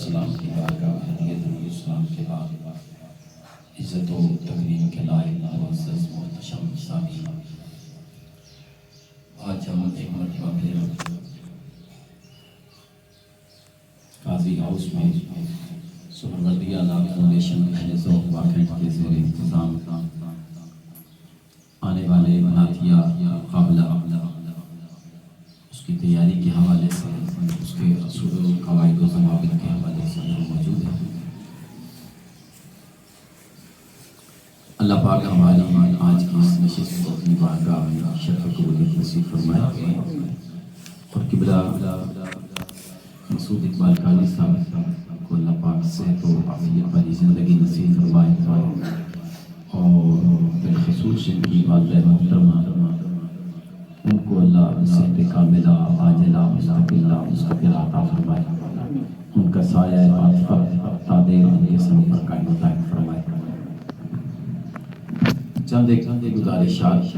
السلام کی بارگاہ ہدیت الاسلام کے بعد عزت و تکریم کے لائق معزز محتشم سامعین، آج ہم ایک مرتبہ پھر قاضی ہاؤس میں سہروردیہ لا فاؤنڈیشن اہل ذوق واقعات کے زیر انتظام آنے والے نعتیہ مقابلہ اس کی تیاری کے حوالے سے، اس کے اصول و قواعد و ضوابط کے حوالے سے موجود ہے۔ اللہ پاک ہماری آج کی اس نشست کو اپنی بارگاہ میں شرف قبولیت نصیب فرمائے، اور قبلہ مسعود اقبال قادری صاحب کو اللہ پاک صحت و عافیت والی زندگی نصیب فرمائے، اور بالخصوص ان کی والدہ محترمہ ان کو اللہ صحت کاملہ عاجلہ مستقلہ عطا فرمائے، ان کا سایہ عاطفت تا دیر ان کے سر پر قائم دائم فرمائے۔ چند ایک گزارشات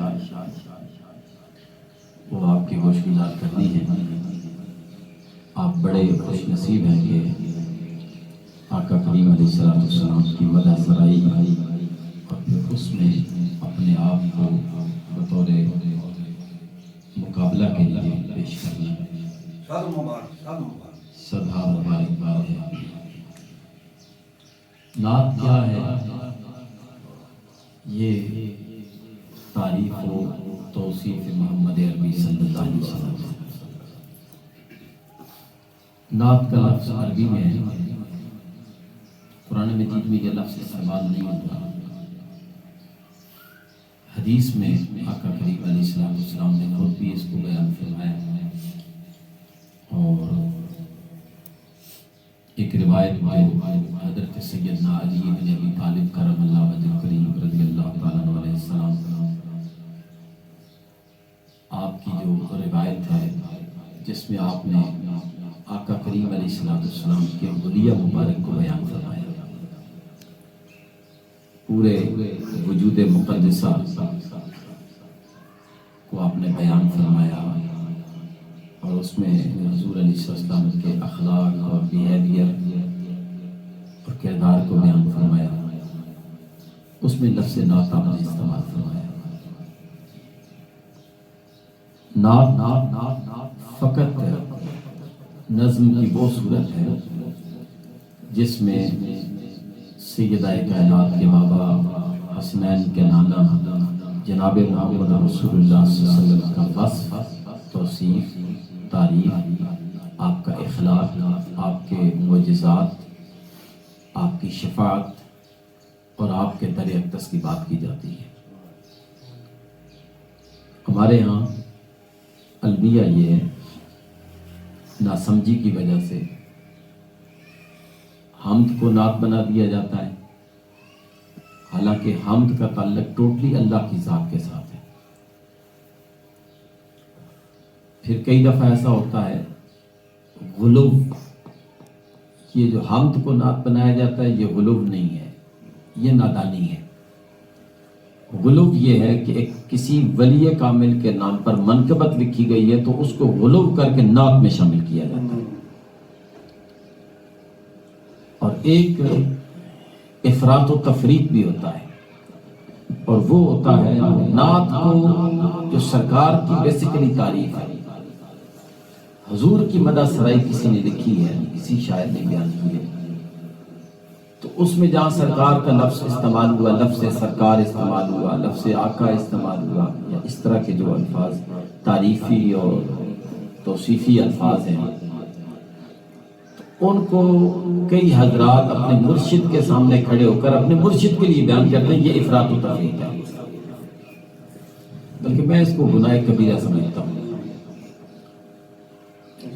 وہ آپ کی گوش گزار کرنی ہے۔ آپ بڑے خوش نصیب ہیں کہ آقا کریم علیہ السلام کی مدح سرائی اور پھر اس میں اپنے آپ کو بطور مقابلہ کے لیے پیش کرنا صدھا مبارک ہے۔ نعت کیا ہے؟ یہ تعریف و توصیف محمد عربی صلی اللہ علیہ وسلم۔ نعت کا لفظ عربی میں ہے، قرآن مجید میں یہ لفظ استعمال نہیں ہوتا۔ حدیث میں آقا کریم علیہ السلام نے خود بھی اس کو بیان فرمایا، اور ایک روایت میں حضرت سیدنا علی بن ابی طالب کرم اللہ وجہ کریم رضی اللہ تعالیٰ علیہ السلام آپ کی جو روایت ہے جس میں آپ نے آقا کریم علیہ السلام کے حلیہ مبارک کو بیان فرمایا، پورے وجود مقدسہ کو آپ نے بیان فرمایا، اور اس میں حضور علیہ السلام کے اخلاق اور بیہیویئر اور کردار کو بیان فرمایا۔ اس میں لفظ نعت آپ نے استعمال فرمایا۔ نعت فقط نظم کی وہ صورت ہے جس میں سیدہ کائنات کے بابا حسنین کے نانا جناب محمد رسول اللہ صلی اللہ علیہ وسلم کا وصف، توصیف، تعریف، آپ کا اخلاق، آپ کے معجزات، آپ کی شفاعت اور آپ کے در اقدس کی بات کی جاتی ہے۔ ہمارے ہاں المیہ یہ ہے، ناسمجھی کی وجہ سے حمد کو نعت بنا دیا جاتا ہے، حالانکہ حمد کا تعلق ٹوٹلی اللہ کی ذات کے ساتھ ہے۔ پھر کئی دفعہ ایسا ہوتا ہے غلو، یہ جو حمد کو نعت بنایا جاتا ہے یہ غلو نہیں ہے، یہ نادانی ہے۔ غلو یہ ہے کہ ایک کسی ولی کامل کے نام پر منقبت لکھی گئی ہے تو اس کو غلو کر کے نعت میں شامل کیا جاتا ہے، اور ایک افراط و تفریط بھی ہوتا ہے، اور وہ ہوتا ہے نعت کو جو سرکار کی بیسیکلی تعریف ہے، حضور کی مدح سرائی کسی نے لکھی ہے، کسی شاعر نے بیان کی ہے، تو اس میں جہاں سرکار کا لفظ استعمال ہوا، لفظ سرکار استعمال ہوا، لفظ آقا استعمال ہوا، یا اس طرح کے جو الفاظ تعریفی اور توصیفی الفاظ ہیں، ان کو کئی حضرات اپنے مرشد کے سامنے کھڑے ہو کر اپنے مرشد کے لیے بیان کرتے ہیں، یہ افراط و تفریط ہے، بلکہ میں اس کو گناہ کبیرہ سمجھتا ہوں۔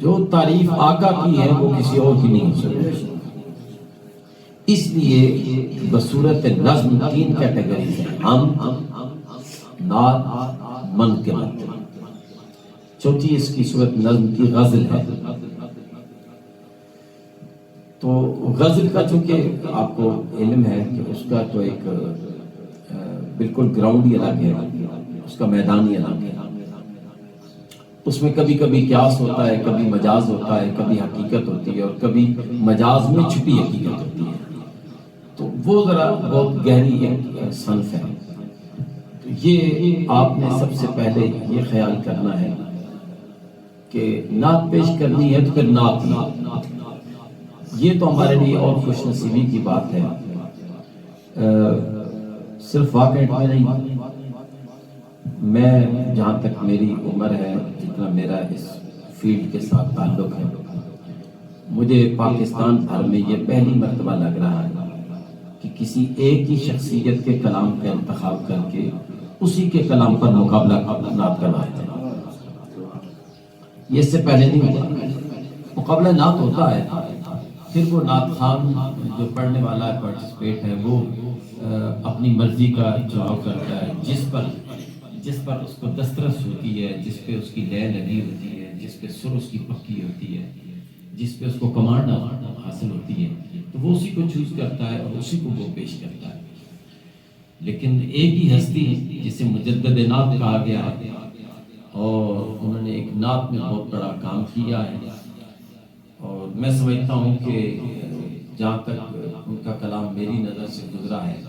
جو تعریف آقا کی ہے وہ کسی اور کی نہیں ہو سکتی، اس لیے بصورت نظم تین کیٹیگریز ہیں: حمد، نعت، منقبت۔ چوتھی اس کی صورت نظم کی غزل ہے۔ تو غزل کا چونکہ آپ کو علم ہے کہ اس کا تو ایک بالکل گراؤنڈ ہی الگ ہے، اس کا میدان ہی الگ ہے، اس میں کبھی کبھی قیاس ہوتا ہے، کبھی مجاز ہوتا ہے، کبھی حقیقت ہوتی ہے، اور کبھی مجاز میں چھپی حقیقت ہوتی ہے، تو وہ ذرا بہت گہری ایک صنف ہے۔ تو یہ آپ نے سب سے پہلے یہ خیال کرنا ہے کہ نعت پیش کرنی ہے تو پھر نعت نعت، یہ تو ہمارے لیے اور خوش نصیبی کی بات ہے۔ صرف واقعات میں نہیں، میں جہاں تک میری عمر ہے، جتنا میرا اس فیلڈ کے ساتھ تعلق ہے، مجھے پاکستان بھر میں یہ پہلی مرتبہ لگ رہا ہے کہ کسی ایک ہی شخصیت کے کلام کا انتخاب کر کے اسی کے کلام پر مقابلہ نعت کرواتے ہیں۔ یہ اس سے پہلے نہیں ہوتا۔ مقابلہ نعت ہوتا ہے، پھر وہ نعت خان جو پڑھنے والا ہے، پارٹیسپیٹ ہے، وہ اپنی مرضی کا چناؤ کرتا ہے، جس پر اس کو دسترس ہوتی ہے، جس پہ اس کی لے لگی ہوتی ہے، جس پہ سر اس کی پکی ہوتی ہے، جس پہ اس کو کمانڈ حاصل ہوتی ہے، تو وہ اسی کو چوز کرتا ہے اور اسی کو وہ پیش کرتا ہے۔ لیکن ایک ہی ہستی جسے مجدد نعت کہا گیا ہے، اور انہوں نے ایک نعت میں بہت بڑا کام کیا ہے، اور میں سمجھتا ہوں کہ جہاں تک ان کا کلام میری نظر سے گزرا ہے،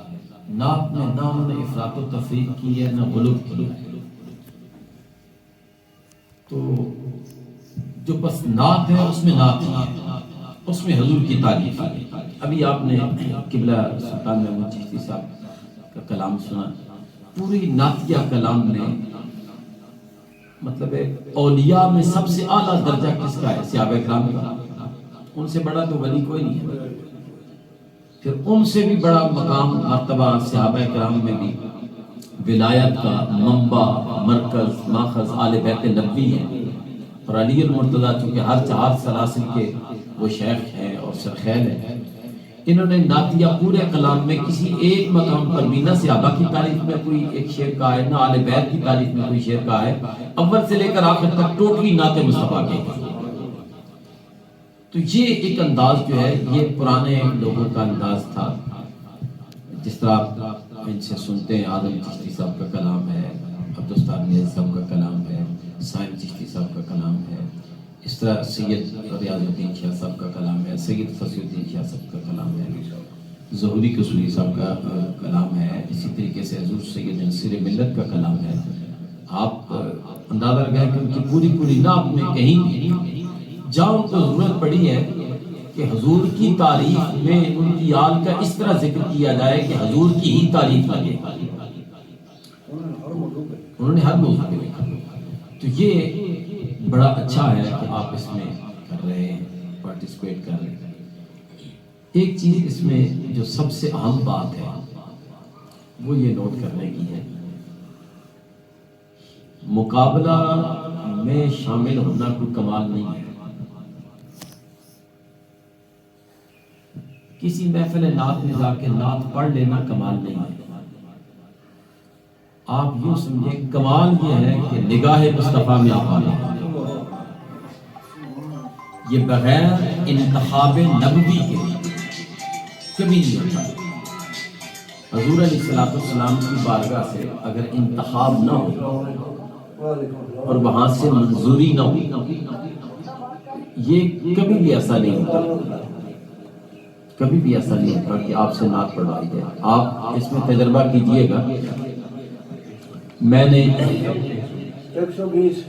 نعت میں نہ انہوں نے افراط و تفریط کی ہے، نہ غلو کی ہے۔ تو جو بس نعت ہے اس میں نعت ہے، اس میں حضور کی تعریف ہے۔ ابھی آپ نے قبلہ سلطان محمود چشتی صاحب کا کلام سنا، پوری نعتیہ کلام میں مطلب اولیاء میں سب سے اعلیٰ درجہ کس کا ہے؟ صحابہ کرام کا۔ ان سے بڑا تو ولی کوئی نہیں ہے، پھر ان سے بھی بڑا مقام مرتبہ صحابہ کرام میں بھی ولایت کا منبع، مرکز، ماخذ آل بیت نبوی ہے، اور علی المرتضیٰ چونکہ ہر چار سلاسل کے وہ شیخ ہیں اور سرخیل ہیں، انہوں نے نعتیہ پورے کلام میں کسی ایک مقام پر بھی نہ صحابہ کی تعریف میں کوئی ایک شعر کہا ہے، نہ آل بیت کی تعریف میں کوئی شعر کہا ہے، اول سے لے کر آخر تک ٹوٹلی نعت مصطفیٰ کے ہیں۔ تو یہ ایک انداز جو ہے، یہ پرانے لوگوں کا انداز تھا۔ جس طرح آپ ان سے سنتے ہیں، اعظم چشتی صاحب کا کلام ہے، عبدالستار نیاز صاحب کا کلام ہے، سائن چشتی صاحب کا کلام ہے، اس طرح سید ریاض الدین شاہ صاحب کا کلام ہے، سید فصیح الدین شاہ صاحب کا کلام ہے، ظہوری قصوری صاحب کا کلام ہے، اسی طریقے سے حضور سید نصیر ملت کا کلام ہے۔ آپ اندازہ لگائیں کہ ان کی پوری نعت میں کہیں بھی جہاں ان کو ضرورت پڑی ہے کہ حضور کی تعریف میں ان کی آل کا اس طرح ذکر کیا جائے کہ حضور کی ہی تعریف لگے، انہوں نے ہر موضوع پہ لکھا۔ تو یہ بڑا اچھا ہے کہ آپ اس میں کر رہے ہیں، پارٹیسپیٹ کر رہے ہیں۔ ایک چیز اس میں جو سب سے اہم بات ہے وہ یہ نوٹ کرنے کی ہے، مقابلہ میں شامل ہونا کوئی کمال نہیں ہے۔ کسی محفل نعت میں جا کے نعت پڑھ لینا کمال نہیں ہے۔ آپ یوں سمجھیں کمال یہ ہے کہ نگاہ مصطفیٰ میں آپ آنا، یہ بغیر انتخاب نبوی کے کبھی نہیں ہوتا۔ حضور علیہ السلام کی بارگاہ سے اگر انتخاب نہ ہو اور وہاں سے منظوری نہ ہو، یہ کبھی بھی ایسا نہیں ہوتا، کبھی بھی ایسا نہیں ہوتا کہ آپ سے نعت پڑھوائی جائے۔ آپ اس میں تجربہ کیجئے گا، میں نے 120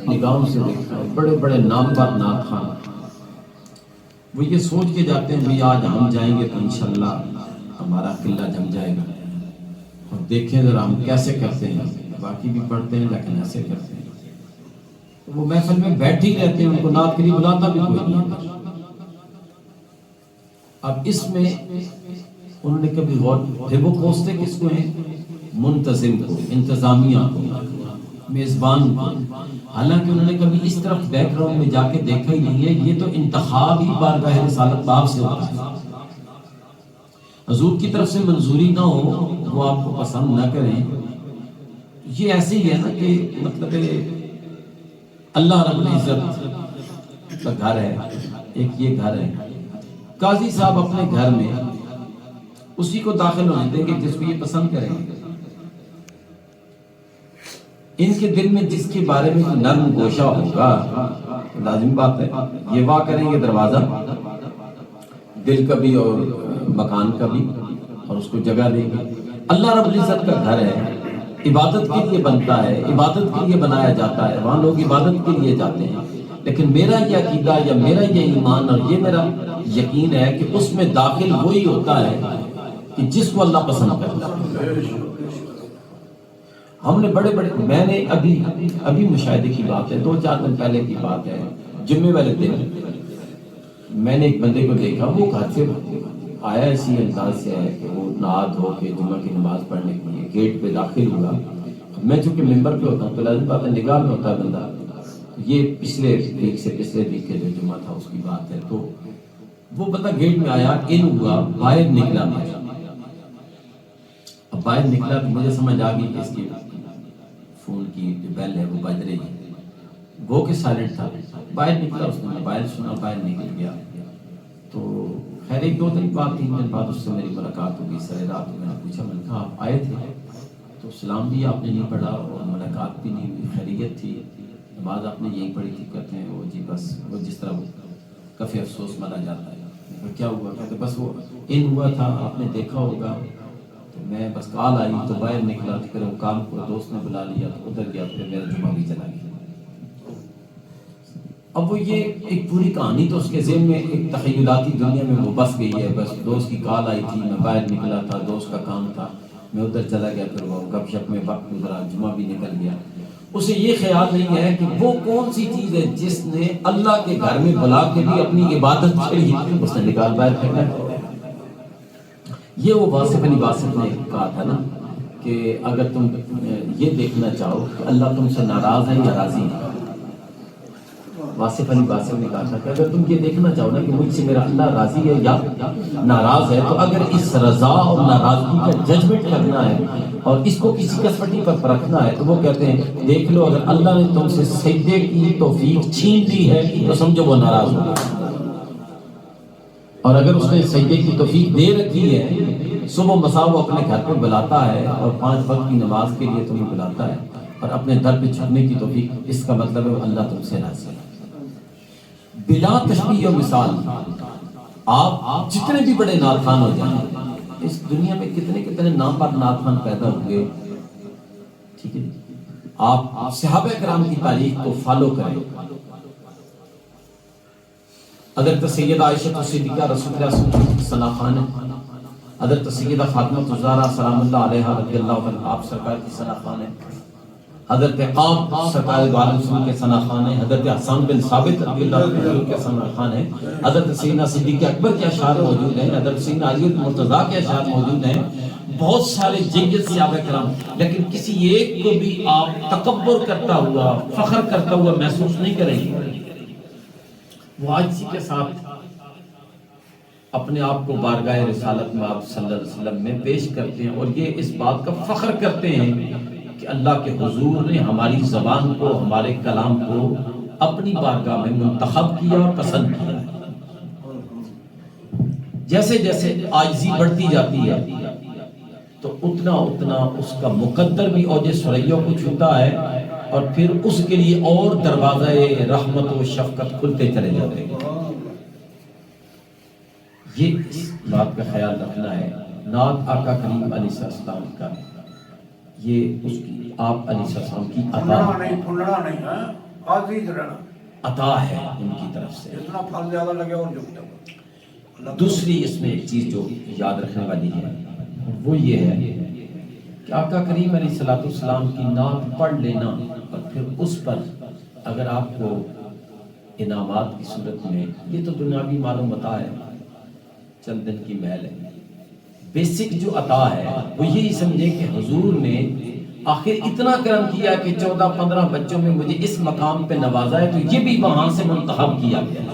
نگاہوں سے دیکھتا ہے بڑے بڑے نامور نعت خان، وہ یہ سوچ کے جاتے ہیں بھی آج ہم جائیں گے تو انشاءاللہ ہمارا قلعہ جم جائے گا، اور دیکھیں ذرا ہم کیسے کرتے ہیں، باقی بھی پڑھتے ہیں لیکن ایسے کرتے ہیں۔ وہ محفل میں بیٹھ ہی رہتے ہیں، ان کو نعت کے لیے بلاتا بھی کوئی نہیں ہے۔ اب اس میں انہوں نے کبھی غور، پھر وہ کوستے کس کو ہیں؟ منتظم کو، انتظامیہ کو، میزبان کو، حالانکہ انہوں نے کبھی اس طرف بیک گراؤنڈ میں جا کے دیکھا ہی نہیں ہے۔ یہ تو انتخاب ہی بارگاہ رسالت باب سے ہوتا ہے۔ حضور کی طرف سے منظوری نہ ہو، وہ آپ کو پسند نہ کریں، یہ ایسے ہی ہے نا کہ مطلب اللہ رب العزت کا گھر ہے، ایک یہ گھر ہے۔ قاضی صاحب اپنے گھر میں اسی کو داخل ہونے دیں گے جس کو یہ پسند کریں گے. ان کے دل میں جس کے بارے میں نرم گوشہ ہوگا لازم بات ہے یہ واہ کریں گے دروازہ دل کا بھی اور مکان کا بھی اور اس کو جگہ دیں گے. اللہ رب العزت کا گھر ہے, عبادت کے لیے بنتا ہے, عبادت کے لیے بنایا جاتا ہے, وہاں لوگ عبادت کے لیے جاتے ہیں. لیکن میرا یہ عقیدہ یا میرا یہ ایمان اور یہ میرا یقین ہے کہ اس میں داخل وہی ہوتا ہے کہ جس کو اللہ پسند کرتا ہے. ہم نے بڑے میں نے ابھی مشاہدے کی بات ہے, 2-4 دن پہلے کی بات ہے, جمعے والے دن میں نے ایک بندے کو دیکھا, وہ گھر سے آیا اسی انداز سے ہے کہ وہ نہا دھو کے جمعہ کی نماز پڑھنے کے لیے گیٹ پہ داخل ہوا. میں چونکہ ممبر پہ ہوتا ہوں تو لازم بات ہے نگاہ میں ہوتا ہے بندہ. یہ پچھلے ویک کے جو جمعہ تھا اس کی بات ہے. تو وہ بندہ گیٹ میں آیا, ان ہوا, باہر نکلا. اب باہر نکلا تو مجھے سمجھ آ گئی کہ اس کی فون کی جو بیل ہے وہ بج رہی ہے, گو کہ سائلنٹ تھا. باہر نکلا, اس نے موبائل سنا, باہر نکل گیا. تو خیر 1-2 دن بعد 3 دن بعد اس سے میری ملاقات ہوگی سر رات. میں نے پوچھا, میں نے کہا آپ آئے تھے تو سلام بھی آپ نے نہیں پڑھا اور ملاقات بھی نہیں ہوئی, خیریت تھی, نماز آپ نے یہی پڑھی تھی. کہتے ہیں وہ جی بس وہ جس طرح کفی افسوس ملا جاتا ہے. کیا ہوا؟ کہتے بس وہ ان ہوا تھا, آپ نے دیکھا ہوگا. تو میں بس کال آئی تو باہر نکلا, تو پھر وہ کام کو دوست نے بلا لیا تو ادھر گیا, پھر میرا جمعہ بھی چلا گیا. اب وہ یہ ایک پوری کہانی تو اس کے ذہن میں ایک تخیلاتی دنیا میں وہ بس گئی ہے. بس دوست کی کال آئی تھی, میں باہر نکلا تھا, دوست کا کام تھا, میں ادھر چلا گیا, پھر وہ گپ شپ میں وقت گزرا, جمعہ بھی نکل گیا. اسے یہ خیال نہیں ہے کہ وہ کون سی چیز ہے جس نے اللہ کے گھر میں بلا کے بھی اپنی عبادت چھڑی, اس نے نکال باہر پھینکا. یہ وہ واصف علی واصف نے کہا تھا نا کہ اگر تم یہ دیکھنا چاہو کہ اللہ تم سے ناراض ہے یا راضی ہے. واصف علی واصف نے کہا تھا کہ اگر تم یہ دیکھنا چاہو نا کہ مجھ سے میرا اللہ راضی ہے یا ناراض ہے, تو اگر اس رضا اور ناراضگی کا ججمنٹ کرنا ہے اور اس کو کسی کسوٹی پر پرکھنا ہے تو وہ کہتے ہیں دیکھ لو, اگر اللہ نے تم سے سجدے کی توفیق چھین لی ہے تو سمجھو وہ ناراض ہوگا, اور اگر اس نے سجدے کی توفیق دے رکھی ہے, صبح مساء وہ اپنے گھر پہ بلاتا ہے اور 5 وقت کی نماز کے لیے تمہیں بلاتا ہے اور اپنے در پہ جھکنے کی توفیق, اس کا مطلب ہے اللہ تم سے راضی ہے. بلا تشبیہ و مثال آپ جتنے بھی بڑے نعت خوان ہو جائیں, اس دنیا میں کتنے نام پر نعت خوان پیدا ہوئے, ٹھیک ہے, آپ صحابہ کرام کی تاریخ کو فالو کریں. حضرت سیدہ عائشہ صدیقہ رسول اللہ صلی اللہ علیہ وسلم ثنا خان ہے, حضرت سیدہ فاطمہ الزہرا سلام اللہ علیہا رضی اللہ عنہا آپ سرکار کی ثنا خان ہے, حضرت قاب سرکار دو عالم رسول کے ثنا خان ہے, حضرت حسان بن ثابت رضی اللہ عنہ کے ثنا خان ہے, حضرت سیدنا صدیق اکبر کے اشعار موجود ہیں, حضرت سیدنا علی مرتضیٰ کے اشعار موجود ہیں, بہت سارے جنگل صحابہ کرام. لیکن کسی ایک کو بھی آپ تکبر کرتا ہوا, فخر کرتا ہوا محسوس نہیں کریں گے. وہ عاجزی کے ساتھ اپنے آپ کو بارگاہ رسالت میں آپ صلی اللہ علیہ وسلم میں پیش کرتے ہیں اور یہ اس بات کا فخر کرتے ہیں کہ اللہ کے حضور نے ہماری زبان کو, ہمارے کلام کو اپنی بارگاہ میں منتخب کیا اور پسند کیا. جیسے جیسے عاجزی بڑھتی جاتی ہے تو اتنا اس کا مقدر بھی اوج ثریا کو چھوتا ہے اور پھر اس کے لیے اور دروازے رحمت و شفقت کھلتے چلے جاتے ہیں. یہ اس بات کا خیال رکھنا ہے. نعت آقا کریم علیہ السلام کا یہ اس کی آپ علیہ السلام کی عطا ہے ان کی طرف سے. دوسری اس میں ایک چیز جو یاد رکھنے والی ہے وہ یہ ہے کہ آقا کریم علیہ السلام کی نعت پڑھ لینا اور پھر اس پر اگر آپ کو انعامات کی صورت میں, یہ تو دنیاوی مال و متاع ہے, چند دن کی محل ہے, بیسک جو عطا ہے وہ یہی سمجھے کہ حضور نے آخر اتنا کرم کیا کہ 14-15 بچوں میں مجھے اس مقام پہ نوازا ہے, تو یہ بھی وہاں سے منتخب کیا گیا,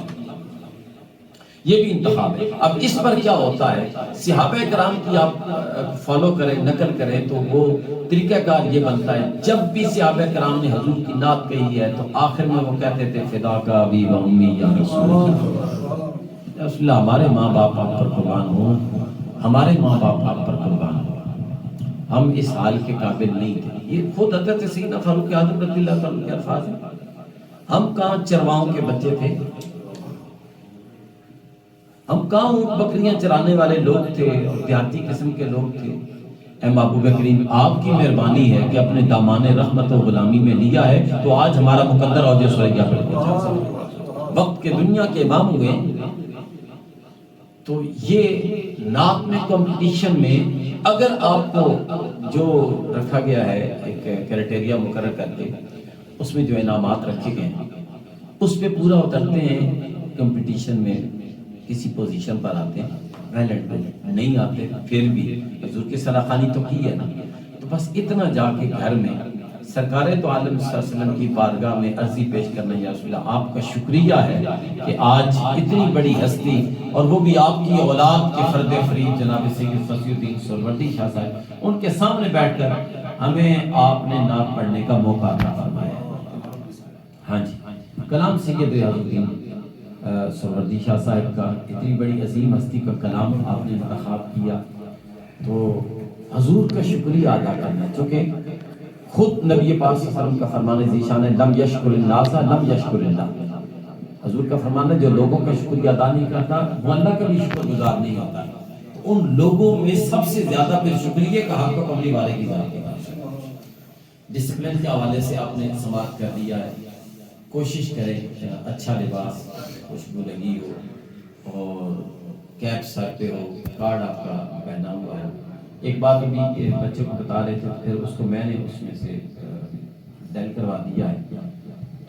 یہ بھی انتخاب ہے. اب اس پر کیا ہوتا ہے, صحابہ کرام کی آپ فالو کریں, نقل کریں تو وہ طریقہ کار یہ بنتا ہے. جب بھی صحابہ کرام نے حضور کی نعت کہی ہے تو آخر میں وہ کہتے تھے فدا کا ابی و امی یا رسول اللہ, ہمارے ماں باپ آپ پر قربان ہوں, ہمارے ماں باپ آپ پر قربان ہو، ہم اس حال کے قابل نہیں تھے. یہ خود حضرت سیدنا فاروق اعظم رضی اللہ تعالیٰ کے الفاظ ہیں. ہم کہاں چرواہوں کے بچے تھے، ہم کہاں اونٹ بکریاں چرانے والے لوگ تھے اور دیہاتی قسم کے لوگ تھے. اے محبوب کریم، آپ کی مہربانی ہے کہ اپنے دامان رحمت و غلامی میں لیا ہے تو آج ہمارا مقدر اوج سریا پر پہنچا. وقت کے دنیا کے امام ہوئے تو یہ نعت میں کمپٹیشن میں اگر آپ کو جو رکھا گیا ہے ایک کرائٹیریا مقرر کر کے اس میں جو انعامات رکھے گئے ہیں اس پہ پورا اترتے ہیں، کمپٹیشن میں کسی پوزیشن پر آتے ہیں، ویلنٹ نہیں آتے پھر بھی حضور کی سراخانی تو کی ہے نا. تو بس اتنا جا کے گھر میں سرکار تو عالم صلی اللہ علیہ وسلم کی بارگاہ میں عرضی پیش کرنا، یا رسول اللہ آپ کا شکریہ ہے کہ آج اتنی بڑی ہستی اور وہ بھی آپ کی اولاد کے فرد فرید جناب سید فصیح الدین سہروردی شاہ صاحب، ان کے سامنے بیٹھ کر ہمیں آپ نے نعت پڑھنے کا موقع عطا فرمایا. ہاں جی، کلام سید ریاض الدین سہروردی شاہ صاحب کا، اتنی بڑی عظیم ہستی کا کلام آپ نے انتخاب کیا تو حضور کا شکریہ ادا کرنا، چونکہ خود نبی پاک صلی اللہ علیہ وسلم کا فرمان ذیشان ہے لم یشکر الناس لم یشکر اللہ. حضور کا فرمان ہے جو لوگوں کا شکریہ ادا نہیں کرتا وہ اللہ کا بھی شکر گزار نہیں ہوتا. تو ان لوگوں میں سب سے زیادہ پھر شکریہ کا حق تو کملی والے کی ذات کے پاس ہے. ڈسپلن کے حوالے سے آپ نے سماعت کر دیا ہے، کوشش کریں اچھا لباس، خوشبو لگی ہو اور کیپ سر پہ ہو، کارڈ آپ کا پہنا ہوا ہے. ایک بات ابھی بچے کو بتا رہے تھے، پھر اس کو میں نے اس میں سے ڈیل کروا دیا ہے.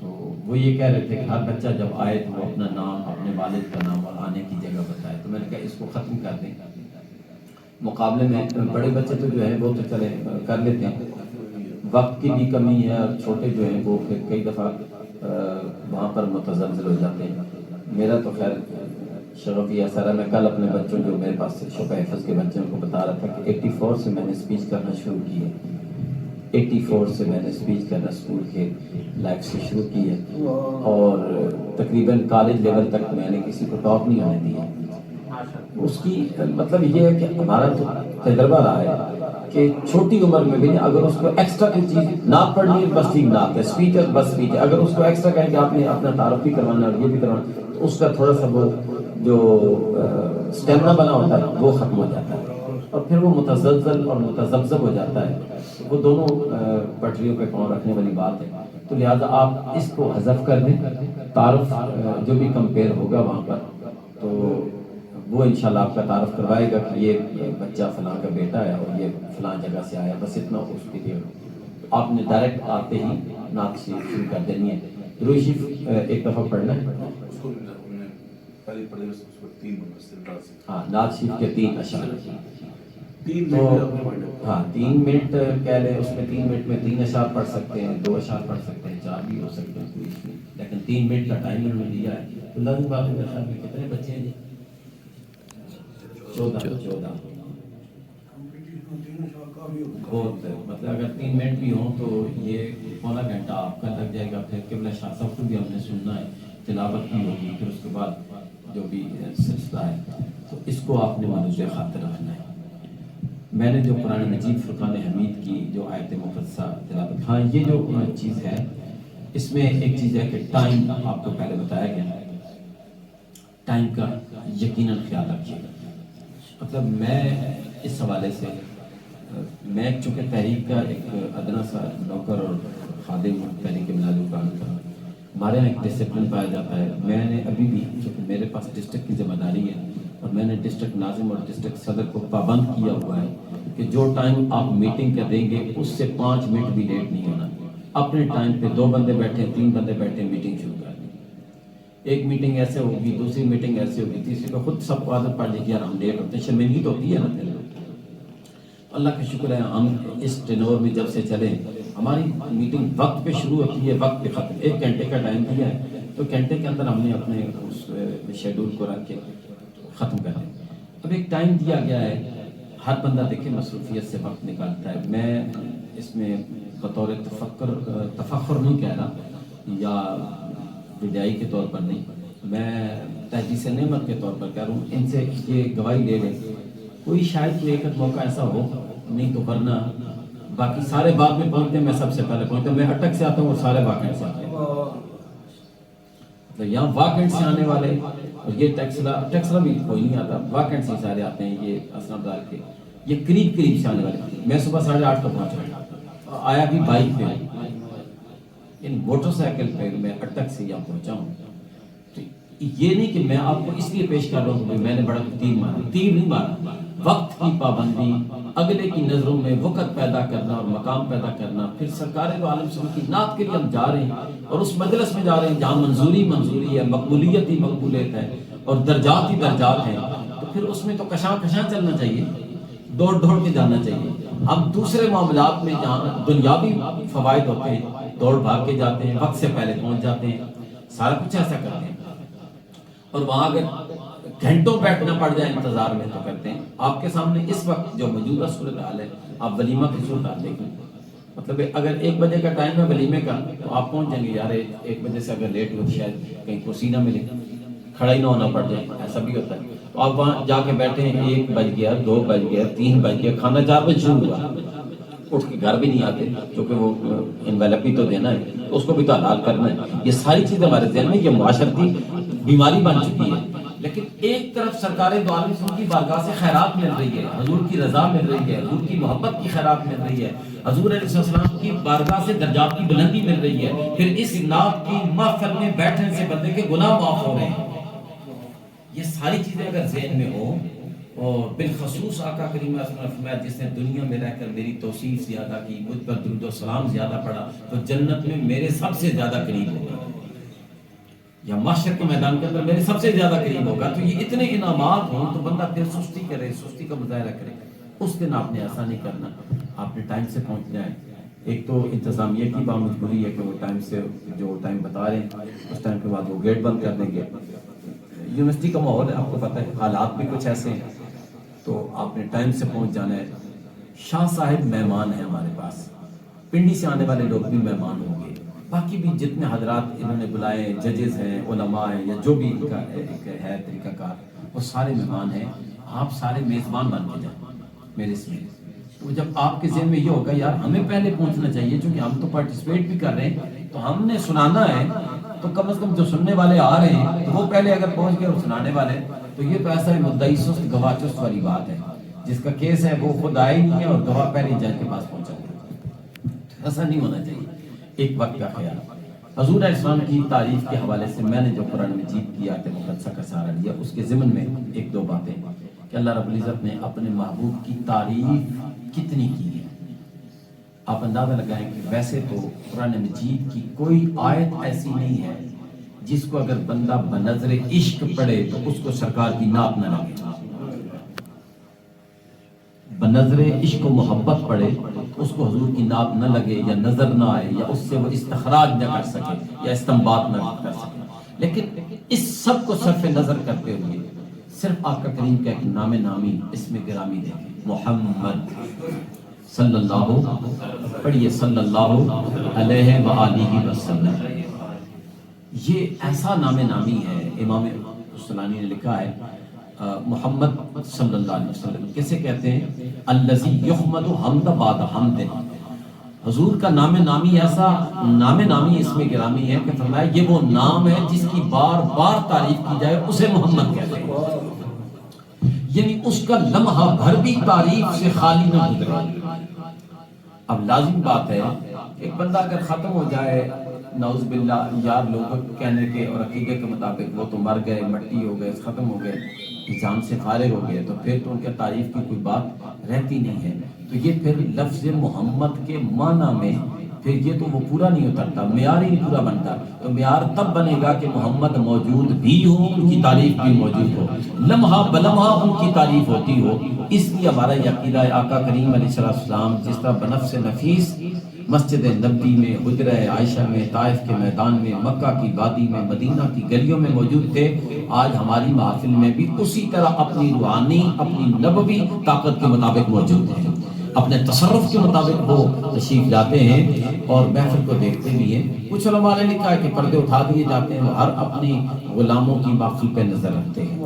تو وہ یہ کہہ رہے تھے کہ ہر بچہ جب آئے تو وہ اپنا نام، اپنے والد کا نام اور آنے کی جگہ بتائے. تو میں نے کہا اس کو ختم کر دیں. مقابلے میں بڑے بچے تو جو ہے وہ تو چلے کر لیتے ہیں، وقت کی بھی کمی ہے اور چھوٹے جو ہیں وہ پھر کئی دفعہ وہاں پر متزلزل ہو جاتے ہیں. میرا تو خیر شرف یہ اثر ہے، میں کل اپنے بچوں جو میرے پاس شفا حفظ کے بچوں کو بتا رہا تھا کہ 84 سے میں نے اسپیچ کرنا شروع کی ہے. 84 سے میں نے اسپیچ کرنا اسکول کے لائف سے شروع کی ہے اور تقریباً کالج لیول تک میں نے کسی کو ٹاپ نہیں ہونے دیا. اس کی مطلب یہ ہے کہ ہمارا تو تجربہ رہا ہے کہ چھوٹی عمر میں بھی اگر اس کو ایکسٹرا کوئی چیز نہ پڑھنی ہے بس ٹھیک نہ آتا ہے، اسپیچ ہے بس اسپیچ ہے. اگر اس کو ایکسٹرا کہیں کہ آپ نے اپنا تعارف بھی کروانا اور یہ بھی کروانا تو اس کا تھوڑا سا وہ جو اسٹیمنا بنا ہوتا ہے وہ ختم ہو جاتا ہے اور پھر وہ متزلزل اور متذبذب ہو جاتا ہے. وہ دونوں پٹریوں پہ پاؤں رکھنے والی بات ہے. تو لہٰذا آپ اس کو حذف کر دیں، تعارف جو بھی کمپیئر ہوگا وہاں پر تو وہ انشاءاللہ آپ کا تعارف کروائے گا کہ یہ بچہ فلاں کا بیٹا ہے اور یہ فلاں جگہ سے آیا. بس اتنا اس کے لیے آپ نے ڈائریکٹ آتے ہی نعت شروع کر دینی ہے. درود شریف ایک دفعہ پڑھنا ہے. ہاں، نعت شریف کے 3 اشعار. تو ہاں 3 منٹ کہہ لیں، اس میں 3 منٹ میں 3 اشعار پڑھ سکتے ہیں، 2 اشعار پڑھ سکتے ہیں، 4 بھی ہو سکتے ہیں کوئی اس میں، لیکن 3 منٹ کا ٹائم انہوں نے دیا ہے. تو لازم بات ہے خیال میں کتنے بچے ہیں جی؟ 14. بہت مطلب اگر 3 منٹ بھی ہوں تو یہ پونا گھنٹہ آپ کا لگ جائے گا. پھر قبلہ شاہ صاحب کو بھی ہم نے سننا ہے، تلاوت بھی ہوگی، پھر اس کے بعد جو بھی سلسلہ ہے تو اس کو آپ نے مانوز خاطر رکھنا ہے. میں نے جو قرآن مجید فرقان حمید کی جو آیت مقدسہ تلاوت، ہاں یہ جو چیز ہے اس میں ایک چیز ہے کہ ٹائم آپ کو پہلے بتایا گیا، ٹائم کا یقیناً خیال رکھیے گا. مطلب میں اس حوالے سے میں چونکہ تحریک کا ایک ادنا سا نوکر اور خادم تحریک ملاد کا ہمارے یہاں ایک ڈسپلن پایا جاتا ہے. میں نے ابھی بھی چونکہ میرے پاس ڈسٹرکٹ کی ذمہ داری ہے اور میں نے ڈسٹرکٹ ناظم اور ڈسٹرکٹ صدر کو پابند کیا ہوا ہے کہ جو ٹائم آپ میٹنگ کا دیں گے اس سے 5 منٹ بھی لیٹ نہیں ہونا. اپنے ٹائم پہ 2 بندے بیٹھے 3 بندے بیٹھے میٹنگ شروع کر دیں. ایک میٹنگ ایسے ہوگی، دوسری میٹنگ ایسے ہوگی، تیسری کو خود سب کو عادت پڑ جائے گی یار ہم لیٹ ہوتے ہیں، شرمندگی تو ہوتی ہے نا. پھر اللہ کا شکر ہے ہم اس ٹینور میں جب سے چلے ہماری میٹنگ وقت پہ شروع ہوتی ہے، وقت پہ ختم. 1 گھنٹے کا ٹائم دیا ہے تو گھنٹے کے اندر ہم نے اپنے اس شیڈول کو رکھ کے ختم کر دیں. اب ایک ٹائم دیا گیا ہے، ہر بندہ دیکھے مصروفیت سے وقت نکالتا ہے. میں اس میں بطور تفخر نہیں کہہ رہا یا وڈیائی کے طور پر نہیں، میں تحدیث نعمت کے طور پر کہہ رہا ہوں. ان سے یہ گواہی لے لیں کوئی شاید کوئی ایک موقع ایسا ہو، نہیں تو ورنہ باقی سارے بعد میں پہنچتے ہیں، میں سب سے پہلے پہنچتا ہوں، میں اٹک سے آتا ہوں اور سارے واقعہ سے آتے ہیں۔ تو یہاں واقعہ سے آنے والے، اور یہ ٹیکسلا بھی کوئی نہیں آتا، واقعہ سے سارے آتے ہیں، یہ اسلام دار کے یہ قریب سے آنے والے۔ میں صبح 8:30 کو پہنچا، آیا بھی بائک پہ، ان موٹر سائیکل پہ میں اٹک سے یہاں پہنچا ہوں۔ تو یہ نہیں کہ میں آپ کو اس لیے پیش کر رہا ہوں کہ میں نے بڑا تیر مارا، تیر نہیں مارا، وقت کی پابندی، اگلے کی نظروں میں وقت پیدا کرنا اور مقام پیدا کرنا۔ پھر سرکار دو عالم صلی کی نعت کے لیے ہم جا رہے ہیں اور اس مجلس میں جا رہے ہیں جہاں منظوری ہے، مقبولیت ہی مقبولیت ہے اور درجات ہی درجات ہیں، تو پھر اس میں تو کشاں چلنا چاہیے، دوڑ کے جانا چاہیے۔ ہم دوسرے معاملات میں جہاں دنیاوی فوائد ہوتے ہیں دوڑ بھاگ کے جاتے ہیں، وقت سے پہلے پہنچ جاتے ہیں، سارا کچھ ایسا کرتے ہیں، اور وہاں اگر گھنٹوں بیٹھنا پڑ جائے انتظار میں تو کرتے ہیں۔ آپ کے سامنے اس وقت جو موجودہ صورتحال ہے، آپ ولیمہ کی صورتحال دیکھیں، مطلب اگر 1 بجے کا ٹائم ہے ولیمے کا تو آپ پہنچ جائیں گے، یار 1 بجے سے اگر لیٹ ہو شاید کہیں کرسی نہ ملے، کھڑا ہی نہ ہونا پڑ جائے، ایسا بھی ہوتا ہے۔ تو آپ وہاں جا کے بیٹھے ہیں، 1 بج گیا، 2 بج گیا، 3 بج گیا، کھانا 4 بجے شروع ہوا، اٹھ کے گھر بھی نہیں آتے کیونکہ وہ انویلپ بھی تو دینا ہے، تو اس کو بھی تو حلال کرنا ہے۔ یہ ساری چیزیں ہمارے ذہن میں یہ معاشرتی بیماری بن چکی ہے۔ لیکن ایک طرف سرکار دو عالم صلی کی بارگاہ سے خیرات مل رہی ہے، حضور کی رضا مل رہی ہے، حضور کی محبت کی خیرات مل رہی ہے، حضور علیہ السلام کی بارگاہ سے درجات کی بلندی مل رہی ہے، پھر اس نعت کی محفل میں بیٹھنے سے بندے کے گناہ معاف ہو رہے ہیں۔ یہ ساری چیزیں اگر ذہن میں ہو، اور بالخصوص آقا کریم صلی اللہ علیہ وسلم فرمایا جس نے دنیا میں رہ کر میری توصیف زیادہ کی، مجھ پر درود و سلام زیادہ پڑھا، تو جنت میں میرے سب سے زیادہ قریب ہوگا، یا محشر کے میدان کے اندر میرے سب سے زیادہ قریب ہوگا۔ تو یہ اتنے انعامات ہوں تو بندہ پھر سستی کرے، سستی کا مظاہرہ کرے، اس دن آپ نے ایسا نہیں کرنا، آپ نے ٹائم سے پہنچ جائیں۔ ایک تو انتظامیہ کی بامجبوری ہے کہ وہ ٹائم سے جو ٹائم بتا رہے ہیں اس ٹائم کے بعد وہ گیٹ بند کر دیں گے۔ یونیورسٹی کا ماحول ہے، آپ کو پتہ ہے، حالات بھی کچھ ایسے ہیں، تو آپ نے ٹائم سے پہنچ جانا ہے۔ شاہ صاحب مہمان ہیں ہمارے پاس، پنڈی سے آنے والے لوگ بھی مہمان ہوں گے، باقی بھی جتنے حضرات انہوں نے بلائے، ججز ہیں، علماء ہیں، یا جو بھی ان کا ایک ہے طریقہ کار، وہ سارے مہمان ہیں، آپ سارے میزبان بن کے جائیں میرے اس میں۔ تو جب آپ کے ذہن میں یہ ہوگا یار ہمیں پہلے پہنچنا چاہیے چونکہ ہم تو پارٹیسپیٹ بھی کر رہے ہیں، تو ہم نے سنانا ہے، تو کم از کم جو سننے والے آ رہے ہیں تو وہ پہلے اگر پہنچ گئے اور سنانے والے، تو یہ تو ایسا ہی مدعی سست گواہ چست والی بات ہے، جس کا کیس ہے وہ خود آئے نہیں ہے اور گواہ پہلے جج کے پاس پہنچا گیا۔ ایسا نہیں ہونا چاہیے۔ ایک وقت کا خیال، حضور علیہ السلام کی تعریف کے حوالے سے میں نے جو قرآن مجید کی آیت مقدسہ کا سہارا لیا، اس کے ضمن میں 1-2 باتیں کہ اللہ رب العزت نے اپنے محبوب کی تعریف کتنی کی ہے۔ آپ اندازہ لگائیں کہ ویسے تو قرآن مجید کی کوئی آیت ایسی نہیں ہے جس کو اگر بندہ بنظر عشق پڑھے تو اس کو سرکار کی نعت نہ لگے، بنظر عشق و محبت پڑھے تو اس کو حضور کی نعت نہ لگے، یا نظر نہ آئے، یا اس سے وہ استخراج نہ کر سکے، یا استنباط نہ کر سکے۔ لیکن اس سب کو صرف نظر کرتے ہوئے صرف آقا کریم کا ایک نام نامی اسم گرامی دیکھیں، محمد صلی اللہ، پڑھیے صلی اللہ علیہ وآلہ وسلم۔ یہ ایسا نام نامی ہے، امام سلانی نے لکھا ہے محمد صلی اللہ علیہ وسلم کیسے کہتے ہیں، الذی یحمد حمد بعد حمد۔ حضور کا نام نامی ایسا نام نامی اس میں گرامی ہے کہ فرمایا یہ وہ نام ہے جس کی بار بار تعریف کی جائے اسے محمد کہتے ہیں، یعنی اس کا لمحہ بھر بھی تعریف سے خالی نہ گزرے۔ اب لازم بات ہے کہ ایک بندہ اگر ختم ہو جائے، نعوذ باللہ، یار لوگوں کہنے کے اور عقیدے کے مطابق وہ تو مر گئے، مٹی ہو گئے، ختم ہو گئے، جان سے فارغ ہو گئے، تو پھر تو ان کے تعریف کی کوئی بات رہتی نہیں ہے۔ تو یہ پھر لفظ محمد کے معنی میں پھر یہ تو وہ پورا نہیں اترتا، معیار ہی نہیں پورا بنتا۔ تو معیار تب بنے گا کہ محمد موجود بھی ہو، ان کی تعریف بھی موجود ہو، لمحہ بلمحہ ان کی تعریف ہوتی ہو۔ اس لیے ہمارا یہ عقیدہ ہے، آقا کریم علیہ السلام جس طرح بنفس نفیس مسجد نبوی میں، حجرہ عائشہ میں، طائف کے میدان میں، مکہ کی وادی میں، مدینہ کی گلیوں میں موجود تھے، آج ہماری محافل میں بھی اسی طرح اپنی روحانی، اپنی نبوی طاقت کے مطابق موجود ہیں، اپنے تصرف کے مطابق وہ تشریف لاتے ہیں اور محفل کو دیکھتے بھی ہیں۔ کچھ علماء نے لکھا ہے کہ پردے اٹھا دیے جاتے ہیں، ہر اپنی غلاموں کی محفل پہ نظر رکھتے ہیں۔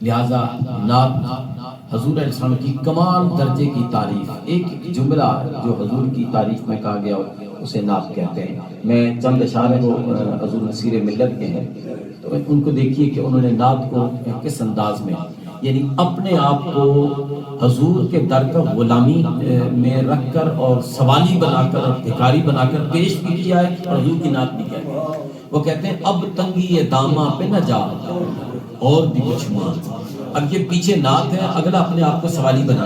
لہذا نعت حضور علیہ السلام کی کمال درجے کی تعریف، ایک جملہ جو حضور کی تعریف میں کہا گیا اسے نعت کہتے ہیں۔ میں چند اشعار وہ حضور نصیر ملت کے ہیں، تو ان کو دیکھیے کہ انہوں نے نعت کو کس انداز میں، یعنی اپنے آپ کو حضور کے در کا غلامی میں رکھ کر اور سوالی بنا کر اور بھکاری بنا کر پیش بھی کیا ہے، اور حضور کی نعت بھی کہتے ہیں۔ وہ کہتے ہیں اب تنگی یہ داماں پہ نہ جا اور بھی کچھ مان۔ اب یہ پیچھے نعت ہے، اگلا اپنے آپ کو سوالی بنا